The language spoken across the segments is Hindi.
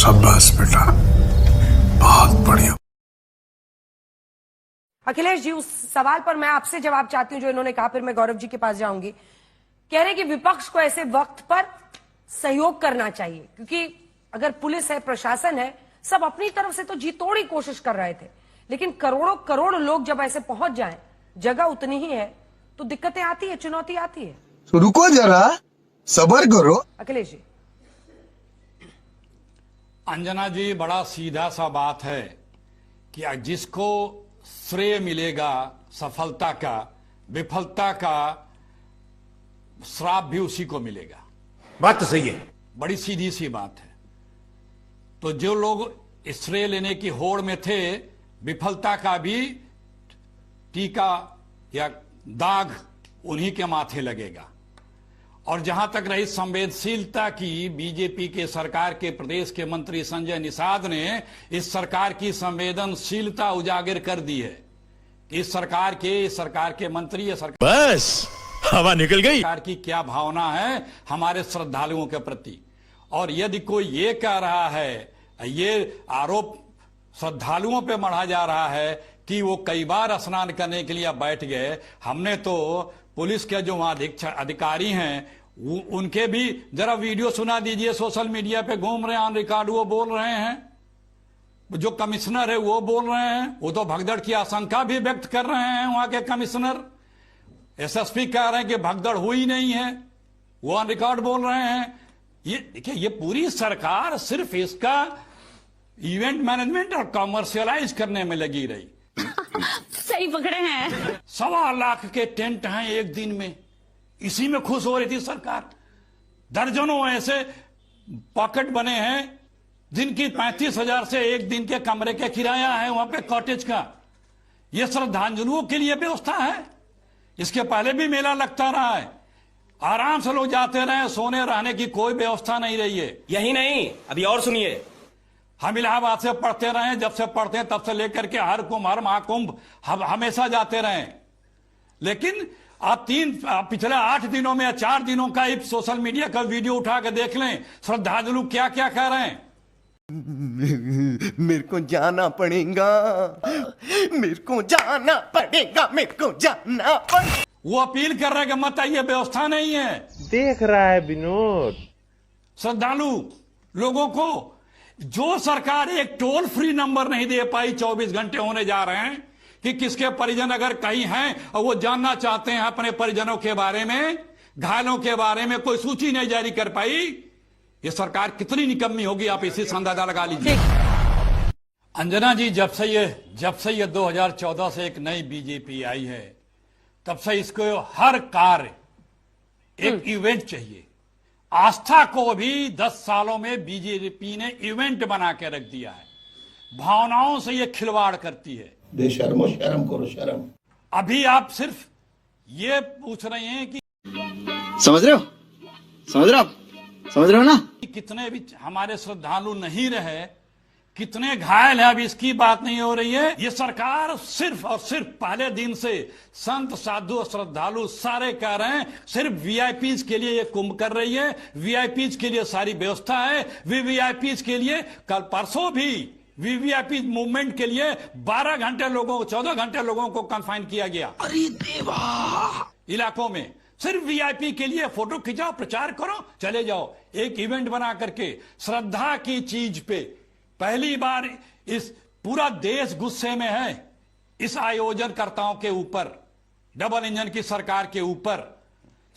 शाबाश बेटा, बहुत बढ़िया। अखिलेश जी, उस सवाल पर मैं आपसे जवाब चाहती हूं जो इन्होंने कहा, फिर मैं गौरव जी के पास जाऊंगी। कह रहे कि विपक्ष को ऐसे वक्त पर सहयोग करना चाहिए, क्योंकि अगर पुलिस है, प्रशासन है, सब अपनी तरफ से तो जी तोड़ी कोशिश कर रहे थे, लेकिन करोड़ों करोड़ लोग जब ऐसे पहुंच जाएं, जगह उतनी ही है, तो दिक्कतें आती है, चुनौती आती है। तो रुको जरा, सब्र करो। अखिलेश जी। अंजना जी, बड़ा सीधा सा बात है कि जिसको श्रेय मिलेगा सफलता का, विफलता का श्राप भी उसी को मिलेगा। बात तो सही है। बड़ी सीधी सी बात है। तो जो लोग श्रेय लेने की होड़ में थे, विफलता का भी टीका या दाग उन्हीं के माथे लगेगा। और जहां तक रही संवेदनशीलता की, बीजेपी के सरकार के प्रदेश के मंत्री संजय निषाद ने इस सरकार की संवेदनशीलता उजागर कर दी है। इस सरकार के मंत्री, ये सरकार, बस हवा निकल गई। सरकार की क्या भावना है हमारे श्रद्धालुओं के प्रति। और यदि कोई ये कह रहा है, ये आरोप श्रद्धालुओं पे मढ़ा जा रहा है कि वो कई बार स्नान करने के लिए बैठ गए, हमने तो पुलिस के जो वहां अधिकारी हैं उनके भी जरा वीडियो सुना दीजिए। सोशल मीडिया पे घूम रहे हैं, ऑन रिकॉर्ड वो बोल रहे हैं, जो कमिश्नर है वो बोल रहे हैं, वो तो भगदड़ की आशंका भी व्यक्त कर रहे हैं। वहां के कमिश्नर, एसएसपी कह रहे हैं कि भगदड़ हुई नहीं है, वो ऑन रिकॉर्ड बोल रहे हैं। ये देखिए, ये पूरी सरकार सिर्फ इसका इवेंट मैनेजमेंट और कॉमर्शियलाइज करने में लगी रही। सही पकड़े हैं। 1.25 लाख के टेंट हैं एक दिन में, इसी में खुश हो रही थी सरकार। दर्जनों ऐसे पॉकेट बने हैं जिनकी 35,000 से एक दिन के कमरे के किराया है वहां पे कॉटेज का। यह श्रद्धांजलियों के लिए व्यवस्था है। इसके पहले भी मेला लगता रहा है, आराम से लोग जाते रहे, सोने रहने की कोई व्यवस्था नहीं रही है। यही नहीं, अभी और सुनिए। हम इलाहाबाद से पढ़ते रहे, जब से पढ़ते हैं तब से लेकर के हर कुंभ, हर महाकुंभ हम हमेशा जाते रहे। लेकिन आप पिछले 8 दिनों में या 4 दिनों का एक सोशल मीडिया का वीडियो उठा के देख लें, श्रद्धालु क्या क्या कह रहे हैं। मेरे को जाना पड़ेगा, मेरे को जाना पड़ेगा, मेरे को जाना पड़ेगा। वो अपील कर रहे हैं कि मत आइए, व्यवस्था नहीं है। देख रहा है विनोद। श्रद्धालु लोगों को जो सरकार एक टोल फ्री नंबर नहीं दे पाई, 24 घंटे होने जा रहे हैं कि किसके परिजन अगर कहीं हैं और वो जानना चाहते हैं अपने परिजनों के बारे में, घायलों के बारे में, कोई सूची नहीं जारी कर पाई। ये सरकार कितनी निकम्मी होगी, आप इसी से अंदाजा लगा लीजिए। अंजना जी, जब से ये 2014 से एक नई बीजेपी आई है, तब से इसको हर कार्य एक इवेंट चाहिए। आस्था को भी 10 सालों में बीजेपी ने इवेंट बना के रख दिया है। भावनाओं से ये खिलवाड़ करती है। बेशर्मो, शर्म करो, शर्म। अभी आप सिर्फ ये पूछ रहे हैं कि समझ रहे हो, समझ रहे हो ना? कितने भी हमारे श्रद्धालु नहीं रहे, कितने घायल है, अब इसकी बात नहीं हो रही है। ये सरकार सिर्फ और सिर्फ पहले दिन से संत, साधु और श्रद्धालु सारे कह रहे हैं, सिर्फ वीआईपीज के लिए ये कुंभ कर रही है, वीआईपीज के लिए सारी व्यवस्था है। वीवीआईपीज के लिए कल परसों भी वीवीआईपी मूवमेंट के लिए 12 घंटे लोगों को, 14 घंटे लोगों को कन्फाइन किया गया। अरे देवा, इलाकों में सिर्फ वीआईपी के लिए फोटो खिंचाओ, प्रचार करो, चले जाओ। एक इवेंट बना करके श्रद्धा की चीज पे पहली बार इस पूरा देश गुस्से में है इस आयोजनकर्ताओं के ऊपर, डबल इंजन की सरकार के ऊपर।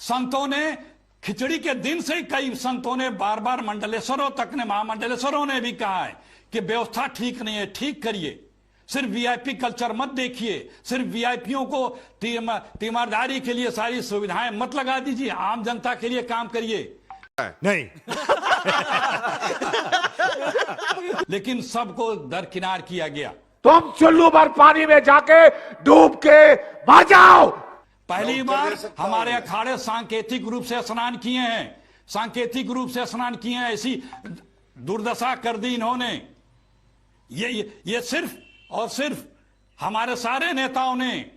संतों ने खिचड़ी के दिन से कई संतों ने बार बार, मंडलेश्वरों तक ने, महामंडलेश्वरों ने भी कहा है कि व्यवस्था ठीक नहीं है, ठीक करिए। सिर्फ वीआईपी कल्चर मत देखिए, सिर्फ वीआईपीओं को तीमारदारी के लिए सारी सुविधाएं मत लगा दीजिए, आम जनता के लिए काम करिए। नहीं। लेकिन सबको दरकिनार किया गया। तुम चुल्लू भर पानी में जाके डूब के मर जाओ। पहली बार हमारे अखाड़े सांकेतिक रूप से स्नान किए हैं, सांकेतिक रूप से स्नान किए हैं। ऐसी दुर्दशा कर दी इन्होंने। ये सिर्फ और सिर्फ हमारे सारे नेताओं ने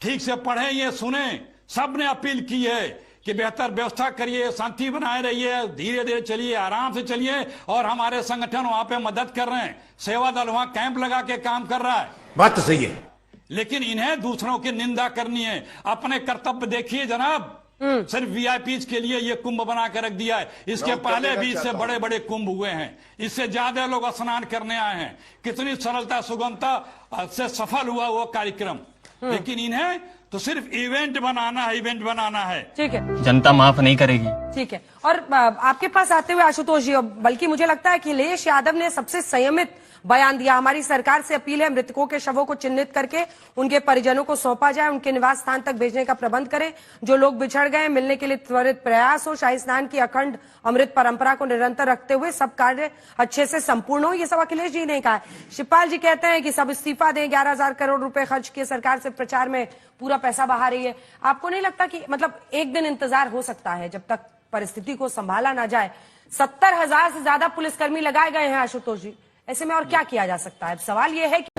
ठीक से पढ़े, ये सुने, सबने अपील की है कि बेहतर व्यवस्था करिए, शांति बनाए रहिए, धीरे धीरे चलिए, आराम से चलिए, और हमारे संगठन वहां पे मदद कर रहे हैं, सेवा दल वहां कैंप लगा के काम कर रहा है। बात तो सही है। लेकिन इन्हें दूसरों की निंदा करनी है, अपने कर्तव्य देखिए जनाब। सिर्फ वीआईपी के लिए ये कुंभ बना के रख दिया है। इसके पहले भी इससे बड़े बड़े कुंभ हुए हैं, इससे ज्यादा लोग स्नान करने आए हैं। कितनी सरलता सुगमता से सफल हुआ वो कार्यक्रम। लेकिन इन्हें तो सिर्फ इवेंट बनाना है, इवेंट बनाना है। ठीक है, जनता माफ नहीं करेगी। ठीक है। और आपके पास आते हुए आशुतोष जी, बल्कि मुझे लगता है कि अखिलेश यादव ने सबसे संयमित बयान दिया। हमारी सरकार से अपील है, मृतकों के शवों को चिन्हित करके उनके परिजनों को सौंपा जाए, उनके निवास स्थान तक भेजने का प्रबंध करें। जो लोग बिछड़ गए, मिलने के लिए त्वरित प्रयास हो। शाही स्नान की अखंड अमृत परंपरा को निरंतर रखते हुए सब कार्य अच्छे से संपूर्ण हो। ये सब अखिलेश जी ने कहा है। शिवपाल जी कहते हैं कि सब इस्तीफा दें, 11,000 करोड़ रुपए खर्च किए, सरकार से प्रचार में पूरा पैसा बहा रही है। आपको नहीं लगता कि मतलब एक दिन इंतजार हो सकता है जब तक परिस्थिति को संभाला ना जाए? 70,000 से ज्यादा पुलिसकर्मी लगाए गए हैं आशुतोष जी, ऐसे में और क्या किया जा सकता है? सवाल ये है कि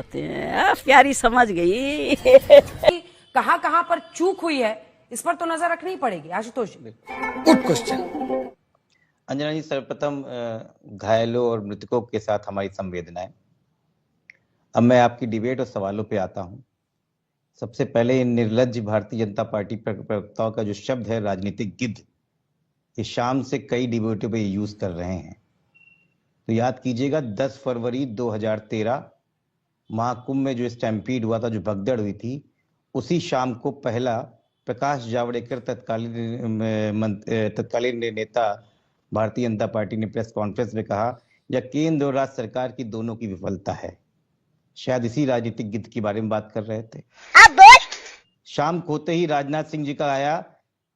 प्यारी समझ गई कहां कहां पर चूक हुई है, इस पर तो नजर रखनी पड़ेगी आशुतोष जी। Good question. अंजना जी, सर्वप्रथम घायलों और मृतकों के साथ हमारी संवेदनाएं। अब मैं आपकी डिबेट और सवालों पे आता हूं। सबसे पहले इन निर्लज्ज भारतीय जनता पार्टी प्रवक्ताओं का जो शब्द है राजनीतिक गिद्ध, ये शाम से कई डिबेटों पे यूज कर रहे हैं। तो याद कीजिएगा 10 फरवरी 2013 महाकुंभ में जो स्टैम्पीड हुआ था, जो भगदड़ हुई थी, उसी शाम को पहला प्रकाश जावड़ेकर तत्कालीन नेता भारतीय जनता पार्टी ने प्रेस कॉन्फ्रेंस में कहा, यह केंद्र और राज्य सरकार की दोनों की विफलता है। शायद इसी राजनीतिक गिद्ध के बारे में बात कर रहे थे। शाम को होते ही राजनाथ सिंह जी का आया,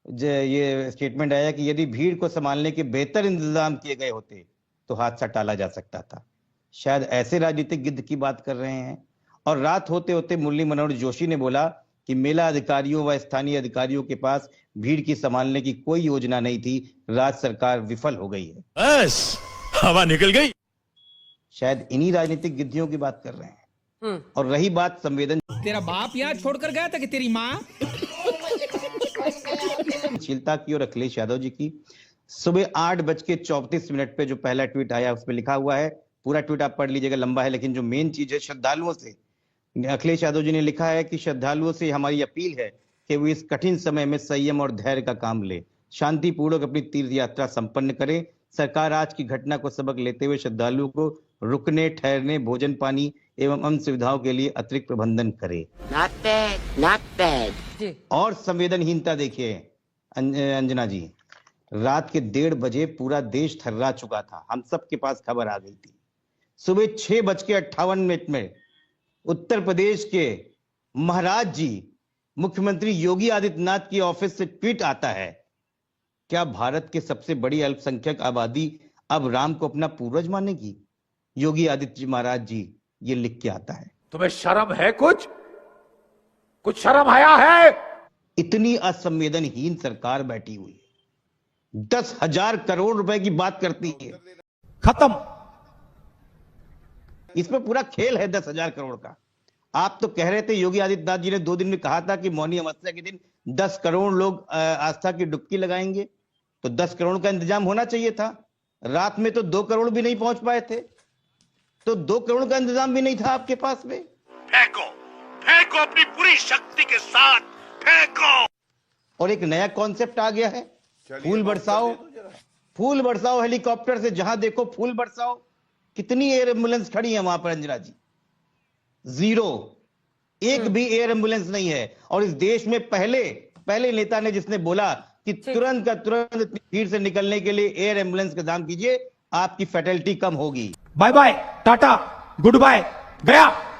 ये स्टेटमेंट आया कि यदि भीड़ को संभालने के बेहतर इंतजाम किए गए होते तो हादसा टाला जा सकता था। शायद ऐसे राजनीतिक गिद्ध की बात कर रहे हैं। और रात होते होते मुरली मनोहर जोशी ने बोला कि मेला अधिकारियों व स्थानीय अधिकारियों के पास भीड़ की संभालने की कोई योजना नहीं थी, राज्य सरकार विफल हो गई है। बस हवा निकल गई। शायद इन्हीं राजनीतिक गिद्धियों की बात कर रहे हैं। और रही बात संवेदन, तेरा बाप यहाँ छोड़कर गया था कि तेरी माँ? शीलता की और अखिलेश यादव जी की सुबह 8:34 पे जो पहला ट्वीट आया उसमें लिखा हुआ है, पूरा ट्वीट आप पढ़ लीजिएगा, लंबा है, लेकिन जो मेन चीज है श्रद्धालुओं से, अखिलेश यादव जी ने लिखा है कि श्रद्धालुओं से हमारी अपील है कि वो इस कठिन समय में संयम और धैर्य का काम ले, शांतिपूर्वक अपनी तीर्थ यात्रा संपन्न करें। सरकार आज की घटना को सबक लेते हुए श्रद्धालुओं को रुकने, ठहरने, भोजन पानी एवं अन्य सुविधाओं के लिए अतिरिक्त प्रबंधन करे। not bad। और संवेदनहीनता देखिए अंजना जी, रात के 1:30 बजे पूरा देश थर्रा चुका था, हम सब के पास खबर आ गई थी। सुबह 6:58 में उत्तर प्रदेश के महाराज जी मुख्यमंत्री योगी आदित्यनाथ की ऑफिस से ट्वीट आता है, क्या भारत के सबसे बड़ी अल्पसंख्यक आबादी अब राम को अपना पूर्वज मानेगी? योगी आदित्य महाराज जी ये लिख के आता है। तुम्हें शर्म है? कुछ शर्म आया है? इतनी असंवेदनहीन सरकार बैठी हुई है, 10,000 करोड़ रुपए की बात करती है। खत्म। इसमें पूरा खेल है 10,000 करोड़ का। आप तो कह रहे थे, योगी आदित्यनाथ जी ने 2 दिन में कहा था कि मौनी अमावस्या के दिन 10 करोड़ लोग आस्था की डुबकी लगाएंगे, तो 10 करोड़ का इंतजाम होना चाहिए था। रात में तो 2 करोड़ भी नहीं पहुंच पाए थे, तो 2 करोड़ का इंतजाम भी नहीं था आपके पास में। फेंको अपनी पूरी शक्ति के साथ फेंको। और एक नया कॉन्सेप्ट आ गया है, फूल बरसाओ हेलीकॉप्टर से, जहां देखो फूल बरसाओ। कितनी एयर एम्बुलेंस खड़ी है वहां पर अंजना जी? 0, एक भी एयर एम्बुलेंस नहीं है। और इस देश में पहले नेता ने जिसने बोला कि तुरंत का तुरंत इतनी भीड़ से निकलने के लिए एयर एम्बुलेंस का इंतजाम कीजिए, आपकी फैटेलिटी कम होगी। Bye bye, tata, goodbye, गया।